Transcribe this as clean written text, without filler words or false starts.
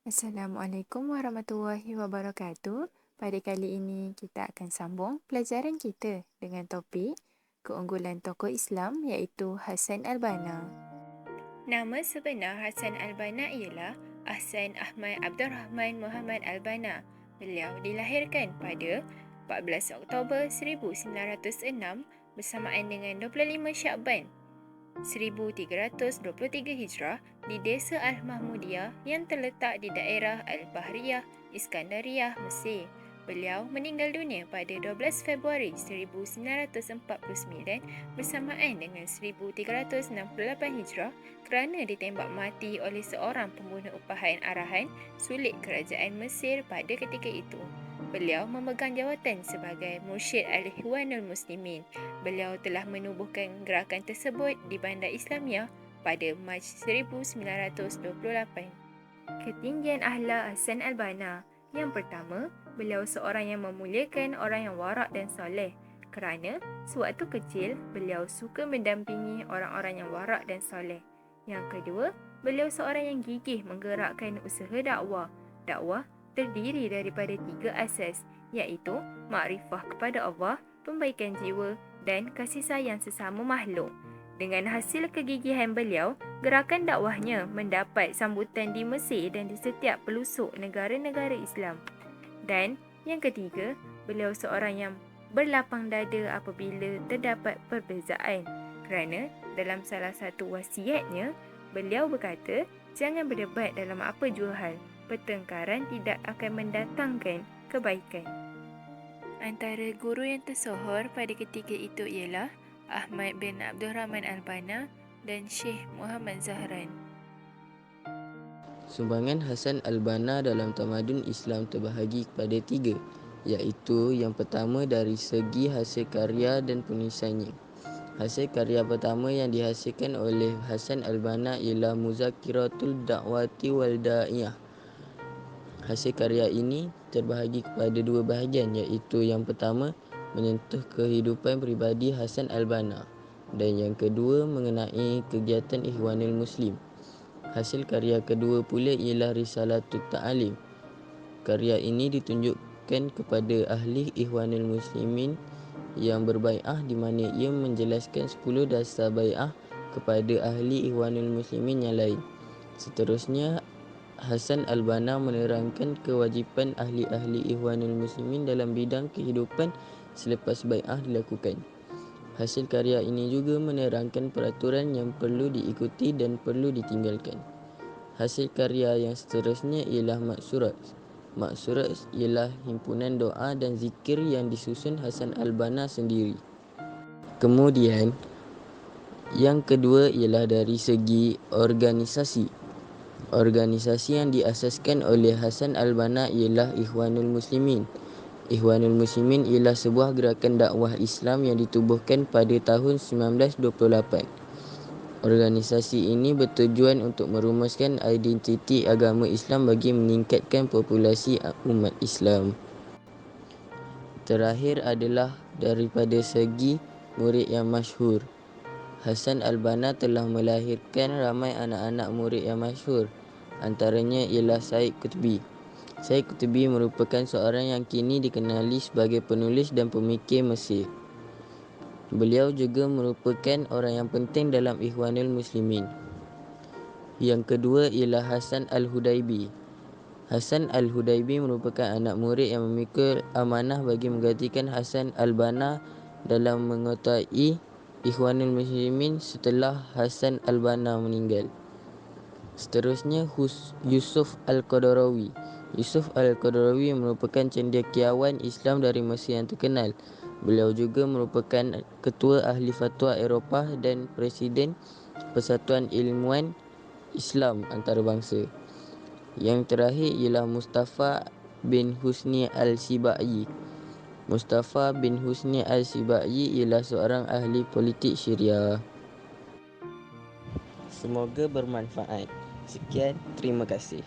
Assalamualaikum warahmatullahi wabarakatuh. Pada kali ini kita akan sambung pelajaran kita dengan topik keunggulan tokoh Islam iaitu Hasan al-Banna. Nama sebenar Hasan al-Banna ialah Ahsan Ahmad Abdul Rahman Muhammad al-Banna. Beliau dilahirkan pada 14 Oktober 1906 bersamaan dengan 25 Syakban 1323 Hijrah di Desa Al-Mahmudiyah yang terletak di daerah Al-Bahriyah, Iskandariyah, Mesir. Beliau meninggal dunia pada 12 Februari 1949 bersamaan dengan 1368 Hijrah kerana ditembak mati oleh seorang pembunuh upahan arahan sulit kerajaan Mesir pada ketika itu. Beliau memegang jawatan sebagai Mursyid Al-Ikhwanul Muslimin. Beliau telah menubuhkan gerakan tersebut di Bandar Islamiyah pada Mac 1928. Ketinggian akhlak Hasan al-Banna. Yang pertama, beliau seorang yang memuliakan orang yang warak dan soleh. Kerana sewaktu kecil, beliau suka mendampingi orang-orang yang warak dan soleh. Yang kedua, beliau seorang yang gigih menggerakkan usaha dakwah. Dakwah terdiri daripada 3 asas, iaitu makrifah kepada Allah, pembaikan jiwa dan kasih sayang sesama makhluk. Dengan hasil kegigihan beliau, gerakan dakwahnya mendapat sambutan di Mesir dan di setiap pelosok negara-negara Islam. Dan yang ketiga, beliau seorang yang berlapang dada apabila terdapat perbezaan. Kerana dalam salah satu wasiatnya, beliau berkata, jangan berdebat dalam apa jua hal. Pertengkaran tidak akan mendatangkan kebaikan. Antara guru yang tersohor pada ketika itu ialah Ahmad bin Abdul Rahman al-Banna dan Syekh Muhammad Zahran. Sumbangan Hasan al-Banna dalam tamadun Islam terbahagi kepada 3, iaitu yang pertama dari segi hasil karya dan penulisannya. Hasil karya pertama yang dihasilkan oleh Hasan al-Banna ialah Muzakiratul Da'wati wal Da'iyah. Hasil karya ini terbahagi kepada 2 bahagian, iaitu yang pertama menyentuh kehidupan peribadi Hasan al-Banna dan yang kedua mengenai kegiatan Ikhwanul Muslim. Hasil karya kedua pula ialah Risalatul Ta'alim. Karya ini ditunjukkan kepada ahli Ikhwanul Muslimin yang berbai'ah di mana ia menjelaskan 10 dasar bai'ah kepada ahli Ikhwanul Muslimin yang lain. Seterusnya, Hasan al-Banna menerangkan kewajipan ahli-ahli Ikhwanul Muslimin dalam bidang kehidupan selepas bai'ah dilakukan. Hasil karya ini juga menerangkan peraturan yang perlu diikuti dan perlu ditinggalkan. Hasil karya yang seterusnya ialah Maksurat. Maksurat ialah himpunan doa dan zikir yang disusun Hasan al-Banna sendiri. Kemudian, yang kedua ialah dari segi organisasi. Organisasi yang diasaskan oleh Hasan al-Banna ialah Ikhwanul Muslimin. Ikhwanul Muslimin ialah sebuah gerakan dakwah Islam yang ditubuhkan pada tahun 1928. Organisasi ini bertujuan untuk merumuskan identiti agama Islam bagi meningkatkan populasi umat Islam. Terakhir adalah daripada segi murid yang masyhur. Hasan al-Banna telah melahirkan ramai anak-anak murid yang masyhur. Antaranya ialah Said Qutbi. Said Qutbi merupakan seorang yang kini dikenali sebagai penulis dan pemikir Mesir. Beliau juga merupakan orang yang penting dalam Ikhwanul Muslimin. Yang kedua ialah Hasan al-Hudaibi. Hasan al-Hudaibi merupakan anak murid yang memikul amanah bagi menggantikan Hasan al-Banna dalam mengotai Ikhwanul Muslimin setelah Hasan al-Banna meninggal. Seterusnya, Yusuf al-Qaradawi. Yusuf al-Qaradawi merupakan cendekiawan Islam dari Mesir yang terkenal. Beliau juga merupakan ketua ahli fatwa Eropah dan presiden Persatuan Ilmuwan Islam Antarabangsa. Yang terakhir ialah Mustafa bin Husni al-Sibai. Mustafa bin Husni al-Sibai ialah seorang ahli politik Syariah. Semoga bermanfaat. Sekian, terima kasih.